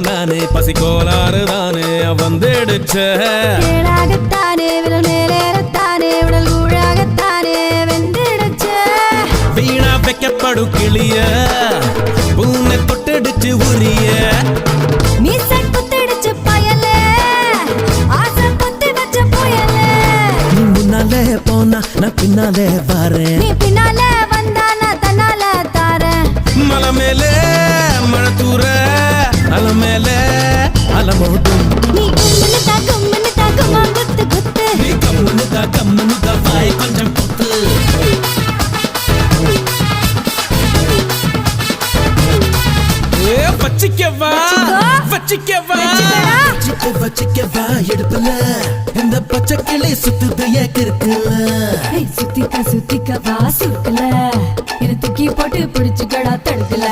நானே பசிக்கோளாறு தானே வந்துடுச்ச கேளாகத்தானே விரல் மேலேறத்தானே உடல் கூழாகத்தானே வெந்திடுச்ச வீணா வைக்கப்படும் கிளிய பூனை தொட்டடிச்சு உரிய மீசை குத்திடுச்சு பயலே ஆசை குத்தி வச்ச புயலே நீ முன்னாலே போனா நான் பின்னாலே வரேன் நீ பின்னாலே வந்தா நான் தன்னால தாரேன் மலை மேலே மழை தூர அல மேலே அலமோதும் நீ கும்முன்னு தாக்குமா குத்து குத்து நீ கம்முன்னு தா வாய் கொஞ்சம் குத்து வச்சிக்கவா வச்சிக்கவா வச்சிக்கவா எடுப்பல இந்த பச்சை கிளி சுத்துது ஏக்கிருக்குல சுத்திக்கவா சுருக்கல என்ன தூக்கி போட்டு பிடிச்சுக்கடா தடுக்கல